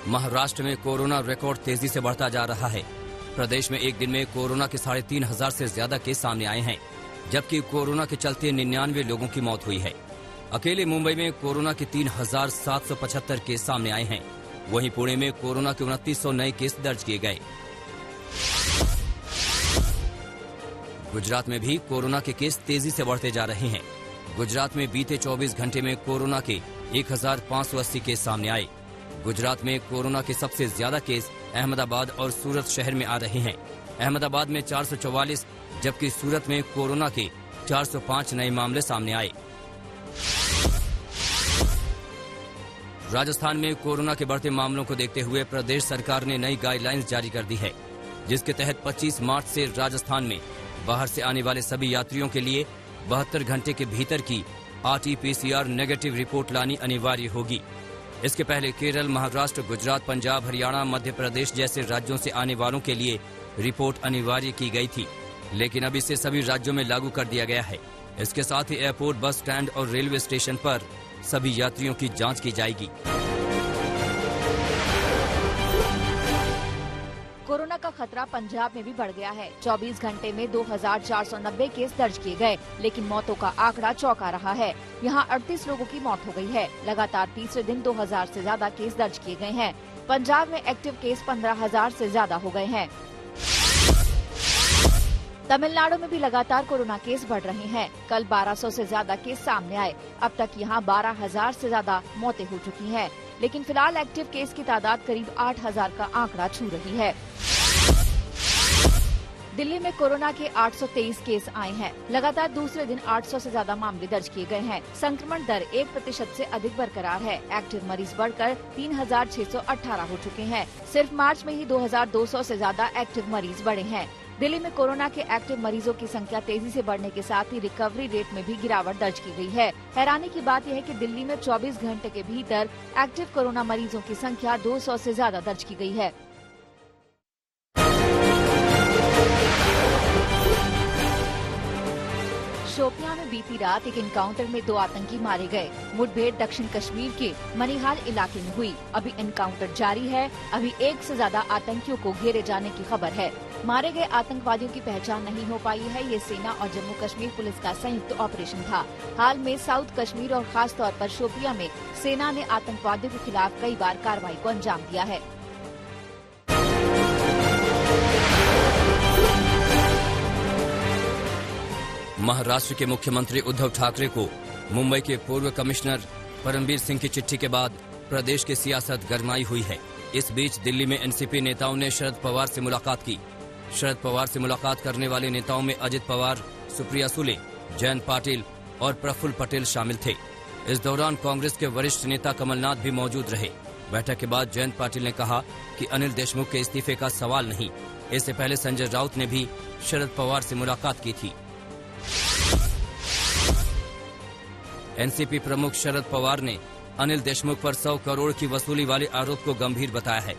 महाराष्ट्र में corona record तेजी से बढ़ता जा रहा है। प्रदेश में एक दिन में कोरोना के 3,500 से ज्यादा केस सामने आए हैं, जबकि कोरोना के चलते 99 लोगों की मौत हुई है। अकेले मुंबई में कोरोना के 3,775 केस सामने आए हैं। वहीं पुणे में कोरोना के 2900 नए केस दर्ज किए गए। गुजरात में भी कोरोना के केस तेजी से बढ़ते जा रहे हैं। गुजरात में बीते 24 घंटे में कोरोना के 1,580 केस सामने आए। गुजरात में कोरोना के सबसे ज्यादा केस अहमदाबाद और सूरत शहर में आ रहे हैं। अहमदाबाद में 444, जबकि सूरत में कोरोना के 405 नए मामले सामने आए। राजस्थान में कोरोना के बढ़ते मामलों को देखते हुए प्रदेश सरकार ने नई गाइडलाइंस जारी कर दी है, जिसके तहत 25 मार्च से राजस्थान में बाहर से आने वाले सभी यात्रियों के लिए 72 घंटे के भीतर की RT-PCR नेगेटिव रिपोर्ट लानी अनिवार्य होगी। इसके पहले केरल, महाराष्ट्र, गुजरात, पंजाब, हरियाणा, मध्य प्रदेश जैसे राज्यों से आने वालों के लिए रिपोर्ट अनिवार्य की गई थी, लेकिन अब इसे सभी राज्यों में लागू कर दिया गया है। इसके साथ ही एयरपोर्ट, बस स्टैंड और रेलवे स्टेशन पर सभी यात्रियों की जांच की जाएगी। कोरोना का खतरा पंजाब में भी बढ़ गया है। 24 घंटे में 2,490 केस दर्ज किए गए, लेकिन मौतों का आंकड़ा चौंका रहा है। यहां 38 लोगों की मौत हो गई है। लगातार तीसरे दिन 2,000 से ज्यादा केस दर्ज किए गए हैं। पंजाब में एक्टिव केस 15,000 से ज्यादा हो गए हैं। तमिलनाडु में भी लगातार कोरोना केस बढ़ रहे हैं। कल 1200 से ज्यादा केस सामने आए। अब तक यहां 12,000 से ज्यादा मौतें हो चुकी हैं, लेकिन फिलहाल एक्टिव केस की तादाद करीब 8,000 का आंकड़ा छू रही है। दिल्ली में कोरोना के 823 केस आए हैं। लगातार दूसरे दिन 800 से ज्यादा मामले दर्ज किए गए हैं। संक्रमण दर 1% से अधिक बरकरार है। एक्टिव मरीज बढ़कर 3,618 हो चुके हैं। सिर्फ मार्च में ही 2,200 से ज्यादा एक्टिव मरीज बढ़े हैं। दिल्ली में कोरोना के एक्टिव मरीजों की संख्या तेजी से बढ़ने के साथ ही रिकवरी रेट में भी गिरावट दर्ज की गई है। हैरानी की बात यह है कि दिल्ली में 24 घंटे के भीतर एक्टिव कोरोना मरीजों की संख्या 200 से ज्यादा दर्ज की गई है। शोपियां में बीती रात एक एनकाउंटर में 2 आतंकी मारे गए। मुठभेड़ दक्षिण कश्मीर के मनिहाल इलाके में हुई। अभी एनकाउंटर जारी है। अभी 1 से ज्यादा आतंकियों को घेरे जाने की खबर है। मारे गए आतंकवादियों की पहचान नहीं हो पाई है। ये सेना और जम्मू कश्मीर पुलिस का संयुक्त ऑपरेशन था। हाल में साउथ कश्मीर और खास तौर पर शोपियां में सेना ने आतंकवादियों के खिलाफ कई बार कार्रवाई को अंजाम दिया है। महाराष्ट्र के मुख्यमंत्री उद्धव ठाकरे को मुंबई के पूर्व कमिश्नर परमबीर सिंह की चिट्ठी के बाद प्रदेश की सियासत गरमाई हुई है। इस बीच दिल्ली में एनसीपी नेताओं ने शरद पवार से मुलाकात की। शरद पवार से मुलाकात करने वाले नेताओं में अजित पवार, सुप्रिया सुले, जयंत पाटिल और प्रफुल्ल पटेल शामिल थे। इस दौरान कांग्रेस के वरिष्ठ नेता कमलनाथ भी मौजूद रहे। बैठक के बाद जयंत पाटिल ने कहा कि अनिल देशमुख के इस्तीफे का सवाल नहीं। इससे पहले संजय राउत ने भी शरद पवार से मुलाकात की थी। एनसीपी प्रमुख शरद पवार ने अनिल देशमुख पर 100 करोड़ की वसूली वाले आरोप को गंभीर बताया है।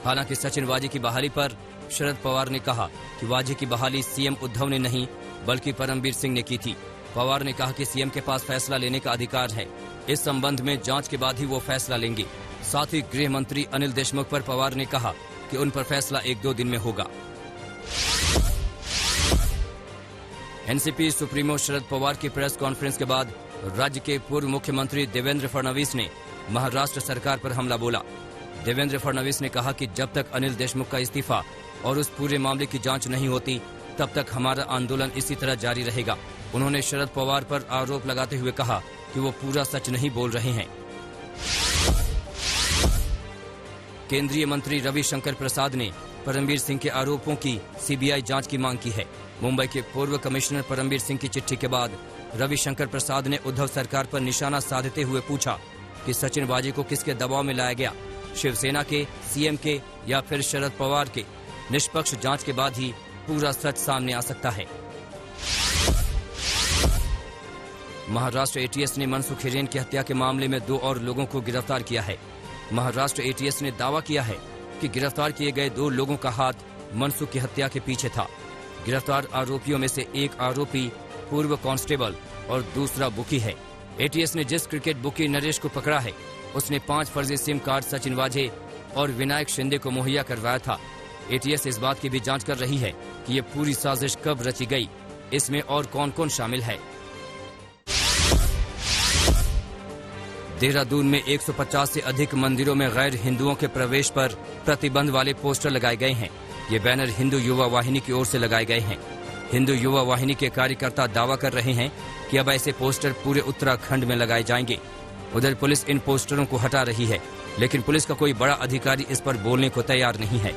हालांकि सचिन वाजी की बहाली पर शरद पवार ने कहा कि वाजी की बहाली सीएम उद्धव ने नहीं बल्कि परमबीर सिंह ने की थी। पवार ने कहा कि सीएम के पास फैसला लेने का अधिकार है। इस संबंध में जांच के बाद ही वो फैसला लेंगे। साथ ही गृह मंत्री अनिल देशमुख पर पवार ने कहा कि उन पर फैसला 1-2 दिन में होगा। एनसीपी सुप्रीमो शरद पवार की प्रेस कॉन्फ्रेंस के बाद राज्य के पूर्व मुख्यमंत्री देवेंद्र फडणवीस ने महाराष्ट्र सरकार पर हमला बोला। देवेंद्र फडणवीस ने कहा कि जब तक अनिल देशमुख का इस्तीफा और उस पूरे मामले की जांच नहीं होती, तब तक हमारा आंदोलन इसी तरह जारी रहेगा। उन्होंने शरद पवार पर आरोप लगाते हुए कहा कि वो पूरा सच नहीं बोल रहे हैं। केंद्रीय मंत्री रविशंकर प्रसाद ने परमबीर सिंह के आरोपों की सीबीआई जांच की मांग की है। मुंबई के पूर्व कमिश्नर परमबीर सिंह की चिट्ठी के बाद रविशंकर प्रसाद ने उद्धव सरकार पर निशाना साधते हुए पूछा कि सचिन वाजी को किसके दबाव में लाया गया, शिवसेना के, सीएम के या फिर शरद पवार के। निष्पक्ष जांच के बाद ही पूरा सच सामने आ सकता है। महाराष्ट्र एटीएस ने मनसुख हिरेन की हत्या के मामले में 2 और लोगों को गिरफ्तार किया है। महाराष्ट्र एटीएस ने दावा किया है कि गिरफ्तार किए गए 2 लोगों का हाथ मनसुख की हत्या के पीछे था। गिरफ्तार आरोपियों में से एक आरोपी पूर्व कांस्टेबल और दूसरा बुकी है। एटीएस ने जिस क्रिकेट बुकी नरेश को पकड़ा है, उसने 5 फर्जी सिम कार्ड सचिन वाजे और विनायक शिंदे को मुहैया करवाया था। एटीएस इस बात की भी जांच कर रही है कि ये पूरी साजिश कब रची गई, इसमें और कौन कौन शामिल है। देहरादून में 150 से अधिक मंदिरों में गैर हिंदुओं के प्रवेश पर प्रतिबंध वाले पोस्टर लगाए गए हैं। ये बैनर हिंदू युवा वाहिनी की ओर से लगाए गए हैं। हिंदू युवा वाहिनी के कार्यकर्ता दावा कर रहे हैं कि अब ऐसे पोस्टर पूरे उत्तराखंड में लगाए जाएंगे। उधर पुलिस इन पोस्टरों को हटा रही है, लेकिन पुलिस का कोई बड़ा अधिकारी इस पर बोलने को तैयार नहीं है।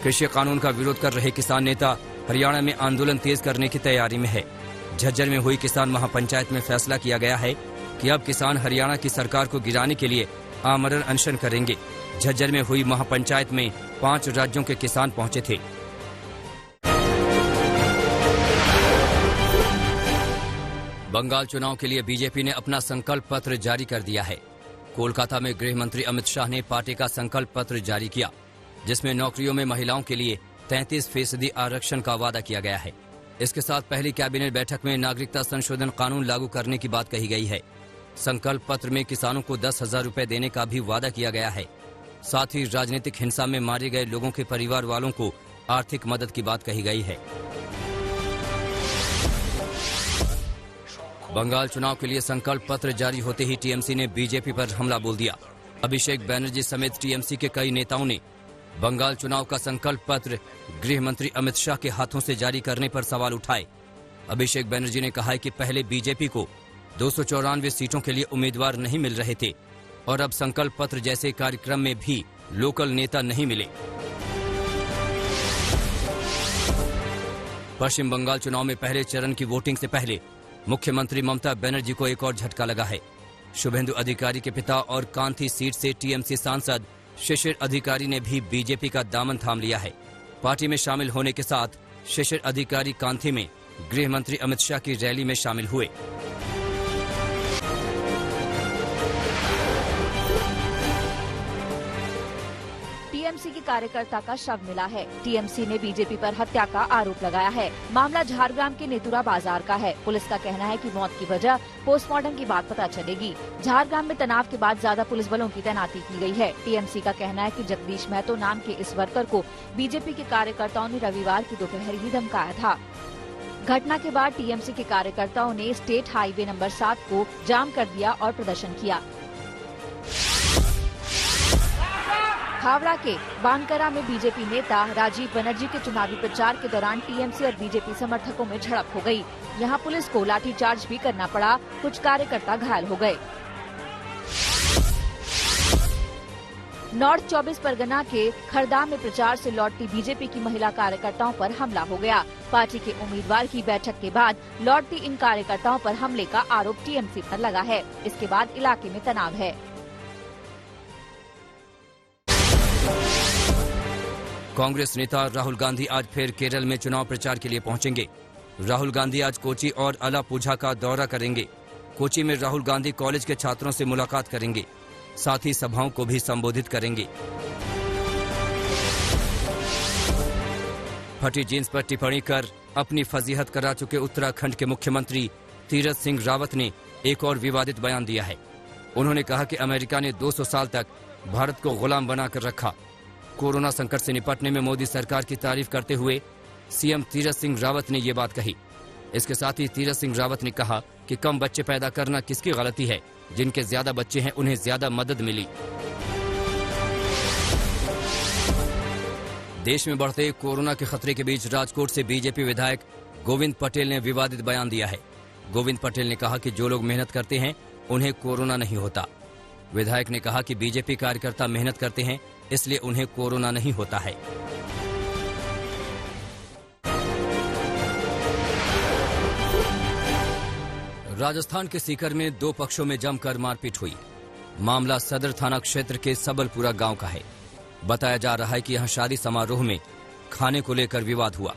कृषि कानून का विरोध कर रहे किसान नेता हरियाणा में आंदोलन तेज करने की तैयारी में है। झज्जर में हुई किसान महापंचायत में फैसला किया गया है कि अब किसान हरियाणा की सरकार को गिराने के लिए आमरण अनशन करेंगे। झज्जर में हुई महापंचायत में 5 राज्यों के किसान पहुंचे थे। बंगाल चुनाव के लिए बीजेपी ने अपना संकल्प पत्र जारी कर दिया है। कोलकाता में गृह मंत्री अमित शाह ने पार्टी का संकल्प पत्र जारी किया, जिसमें नौकरियों में महिलाओं के लिए 33% आरक्षण का वादा किया गया है। इसके साथ पहली कैबिनेट बैठक में नागरिकता संशोधन कानून लागू करने की बात कही गई है। संकल्प पत्र में किसानों को 10,000 रुपए देने का भी वादा किया गया है। साथ ही राजनीतिक हिंसा में मारे गए लोगों के परिवार वालों को आर्थिक मदद की बात कही गई है। बंगाल चुनाव के लिए संकल्प पत्र जारी होते ही टीएमसी ने बीजेपी पर हमला बोल दिया। अभिषेक बैनर्जी समेत टीएमसी के कई नेताओं ने बंगाल चुनाव का संकल्प पत्र गृह मंत्री अमित शाह के हाथों से जारी करने पर सवाल उठाए। अभिषेक बैनर्जी ने कहा है कि पहले बीजेपी को 294 सीटों के लिए उम्मीदवार नहीं मिल रहे थे और अब संकल्प पत्र जैसे कार्यक्रम में भी लोकल नेता नहीं मिले। पश्चिम बंगाल चुनाव में पहले चरण की वोटिंग से पहले मुख्यमंत्री ममता बनर्जी को एक और झटका लगा है। शुभेंदु अधिकारी के पिता और कांथी सीट से टीएमसी सांसद शिशिर अधिकारी ने भी बीजेपी का दामन थाम लिया है। पार्टी में शामिल होने के साथ शिशिर अधिकारी कांथी में गृह मंत्री अमित शाह की रैली में शामिल हुए। टीएमसी की कार्यकर्ता का शव मिला है। टीएमसी ने बीजेपी पर हत्या का आरोप लगाया है। मामला झारग्राम के नेतुरा बाजार का है। पुलिस का कहना है कि मौत की वजह पोस्टमार्टम की बात पता चलेगी। झारग्राम में तनाव के बाद ज्यादा पुलिस बलों की तैनाती की गई है। टीएमसी का कहना है कि जगदीश महतो नाम के इस वर्कर को बीजेपी के कार्यकर्ताओं ने रविवार की दोपहर ही धमकाया था। घटना के बाद टीएमसी के कार्यकर्ताओं ने स्टेट हाईवे नंबर 7 को जाम कर दिया और प्रदर्शन किया। हावड़ा के बानकरा में बीजेपी नेता राजीव बनर्जी के चुनावी प्रचार के दौरान टीएमसी और बीजेपी समर्थकों में झड़प हो गई। यहां पुलिस को लाठीचार्ज भी करना पड़ा। कुछ कार्यकर्ता घायल हो गए। नॉर्थ 24 परगना के खरदा में प्रचार से लौटती बीजेपी की महिला कार्यकर्ताओं पर हमला हो गया। पार्टी के उम्मीदवार की बैठक के बाद लौटती इन कार्यकर्ताओं पर हमले का आरोप टीएमसी पर लगा है। इसके बाद इलाके में तनाव है। कांग्रेस नेता राहुल गांधी आज फिर केरल में चुनाव प्रचार के लिए पहुंचेंगे। राहुल गांधी आज कोची और अलापुझा का दौरा करेंगे। कोची में राहुल गांधी कॉलेज के छात्रों से मुलाकात करेंगे, साथ ही सभाओं को भी संबोधित करेंगे। फटी जींस पर टिप्पणी कर अपनी फजीहत करा चुके उत्तराखंड के मुख्यमंत्री तीरथ सिंह रावत ने एक और विवादित बयान दिया है। उन्होंने कहा कि अमेरिका ने 200 साल तक भारत को गुलाम बनाकर रखा। कोरोना संकट से निपटने में मोदी सरकार की तारीफ करते हुए सीएम तीरथ सिंह रावत ने ये बात कही। इसके साथ ही तीरथ सिंह रावत ने कहा कि कम बच्चे पैदा करना किसकी गलती है, जिनके ज्यादा बच्चे हैं उन्हें ज्यादा मदद मिली। देश में बढ़ते कोरोना के खतरे के बीच राजकोट से बीजेपी विधायक गोविंद पटेल ने विवादित बयान दिया है। गोविंद पटेल ने कहा कि जो लोग मेहनत करते हैं उन्हें कोरोना नहीं होता। विधायक ने कहा कि बीजेपी कार्यकर्ता मेहनत करते हैं, इसलिए उन्हें कोरोना नहीं होता है। राजस्थान के सीकर में 2 पक्षों में जमकर मारपीट हुई। मामला सदर थाना क्षेत्र के सबलपुरा गांव का है। बताया जा रहा है कि यहां शादी समारोह में खाने को लेकर विवाद हुआ।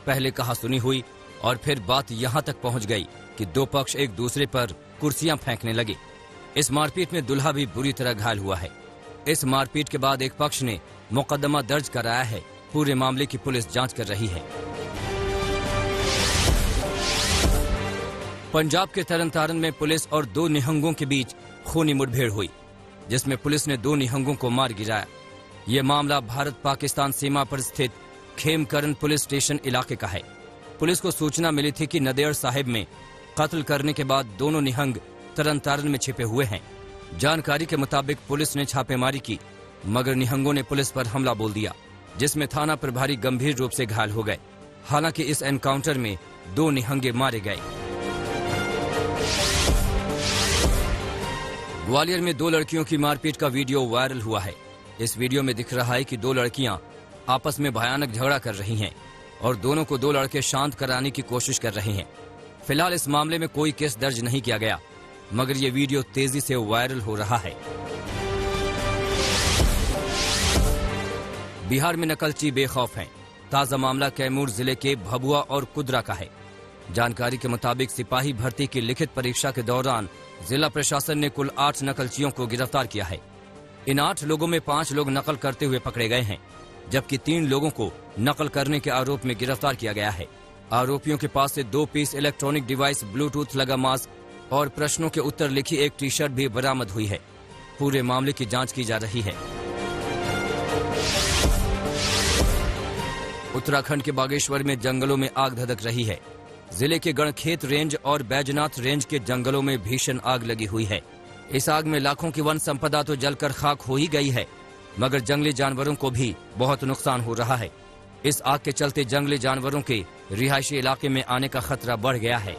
पहले कहा सुनी हुई और फिर बात यहां तक पहुंच गई कि 2 पक्ष एक दूसरे पर कुर्सियां फेंकने लगे। इस मारपीट में दूल्हा भी बुरी तरह घायल हुआ है। इस मारपीट के बाद एक पक्ष ने मुकदमा दर्ज कराया है। पूरे मामले की पुलिस जांच कर रही है। पंजाब के तरन तारण में पुलिस और 2 निहंगों के बीच खूनी मुठभेड़ हुई। जिसमें पुलिस ने 2 निहंगों को मार गिराया। ये मामला भारत पाकिस्तान सीमा पर स्थित खेमकरन पुलिस स्टेशन इलाके का है। पुलिस को सूचना मिली थी कि नदेड़ साहिब में कत्ल करने के बाद दोनों निहंग तरन तारन में छिपे हुए हैं। जानकारी के मुताबिक पुलिस ने छापेमारी की, मगर निहंगों ने पुलिस पर हमला बोल दिया, जिसमें थाना प्रभारी गंभीर रूप से घायल हो गए। हालांकि इस एनकाउंटर में 2 निहंगे मारे गए। ग्वालियर में 2 लड़कियों की मारपीट का वीडियो वायरल हुआ है। इस वीडियो में दिख रहा है कि 2 लड़कियां आपस में भयानक झगड़ा कर रही हैं और दोनों को 2 लड़के शांत कराने की कोशिश कर रहे हैं। फिलहाल इस मामले में कोई केस दर्ज नहीं किया गया, मगर ये वीडियो तेजी से वायरल हो रहा है। बिहार में नकलची बेखौफ हैं। ताजा मामला कैमूर जिले के भभुआ और कुदरा का है। जानकारी के मुताबिक सिपाही भर्ती की लिखित परीक्षा के दौरान जिला प्रशासन ने कुल 8 नकलचियों को गिरफ्तार किया है। इन 8 लोगों में 5 लोग नकल करते हुए पकड़े गए हैं, जबकि 3 लोगों को नकल करने के आरोप में गिरफ्तार किया गया है। आरोपियों के पास से 2 पीस इलेक्ट्रॉनिक डिवाइस, ब्लूटूथ लगा मास्क और प्रश्नों के उत्तर लिखी एक टी-शर्ट भी बरामद हुई है। पूरे मामले की जांच की जा रही है। उत्तराखंड के बागेश्वर में जंगलों में आग धधक रही है। जिले के गणखेत रेंज और बैजनाथ रेंज के जंगलों में भीषण आग लगी हुई है। इस आग में लाखों की वन संपदा तो जलकर खाक हो ही गई है, मगर जंगली जानवरों को भी बहुत नुकसान हो रहा है। इस आग के चलते जंगली जानवरों के रिहायशी इलाके में आने का खतरा बढ़ गया है।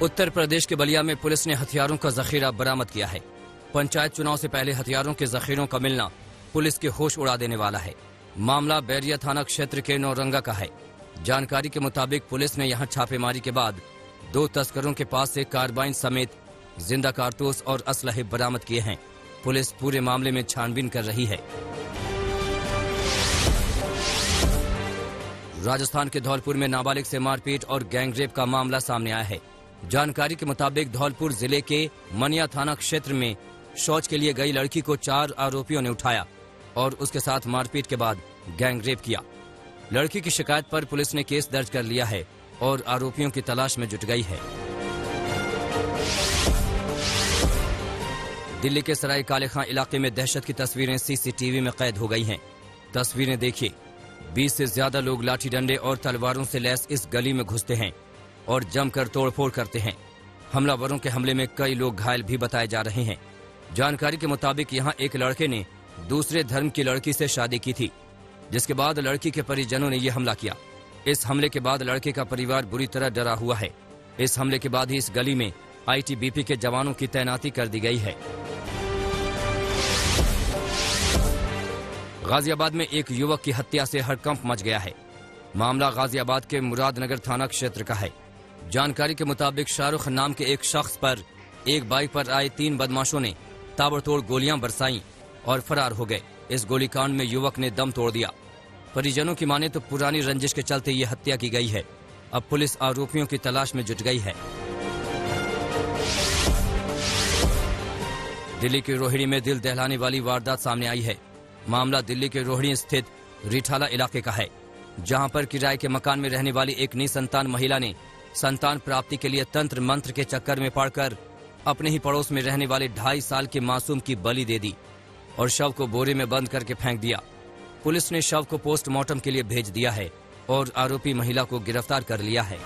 उत्तर प्रदेश के बलिया में पुलिस ने हथियारों का जखीरा बरामद किया है। पंचायत चुनाव से पहले हथियारों के जखीरों का मिलना पुलिस के होश उड़ा देने वाला है। मामला बैरिया थाना क्षेत्र के नौरंगा का है। जानकारी के मुताबिक पुलिस ने यहां छापेमारी के बाद 2 तस्करों के पास से कार्बाइन समेत जिंदा कारतूस और असलहे बरामद किए हैं। पुलिस पूरे मामले में छानबीन कर रही है। राजस्थान के धौलपुर में नाबालिग से मारपीट और गैंगरेप का मामला सामने आया है। जानकारी के मुताबिक धौलपुर जिले के मनिया थाना क्षेत्र में शौच के लिए गई लड़की को 4 आरोपियों ने उठाया और उसके साथ मारपीट के बाद गैंगरेप किया। लड़की की शिकायत पर पुलिस ने केस दर्ज कर लिया है और आरोपियों की तलाश में जुट गई है। दिल्ली के सराय काले खां इलाके में दहशत की तस्वीरें सीसीटीवी में कैद हो गई हैं। तस्वीरें देखिए। 20 से ज्यादा लोग लाठी डंडे और तलवारों से लैस इस गली में घुसते हैं और जमकर तोड़फोड़ करते हैं। हमलावरों के हमले में कई लोग घायल भी बताए जा रहे हैं। जानकारी के मुताबिक यहां एक लड़के ने दूसरे धर्म की लड़की से शादी की थी, जिसके बाद लड़की के परिजनों ने यह हमला किया। इस हमले के बाद लड़के का परिवार बुरी तरह डरा हुआ है। इस हमले के बाद ही इस गली में आईटीबीपी के जवानों की तैनाती कर दी गई है। गाजियाबाद में एक युवक की हत्या से हड़कंप मच गया है। मामला गाजियाबाद के मुरादनगर थाना क्षेत्र का है। जानकारी के मुताबिक शाहरुख नाम के एक शख्स पर एक बाइक पर आए 3 बदमाशों ने ताबड़तोड़ गोलियां बरसाईं और फरार हो गए। इस गोलीकांड में युवक ने दम तोड़ दिया। परिजनों की माने तो पुरानी रंजिश के चलते ये हत्या की गई है। अब पुलिस आरोपियों की तलाश में जुट गई है। दिल्ली के रोहिणी में दिल दहलाने वाली वारदात सामने आई है। मामला दिल्ली के रोहिणी स्थित रिठाला इलाके का है, जहां पर किराए के मकान में रहने वाली एक निसंतान महिला ने संतान प्राप्ति के लिए तंत्र मंत्र के चक्कर में पड़कर अपने ही पड़ोस में रहने वाले 2.5 साल के मासूम की बलि दे दी और शव को बोरे में बंद करके फेंक दिया। पुलिस ने शव को पोस्टमार्टम के लिए भेज दिया है और आरोपी महिला को गिरफ्तार कर लिया है।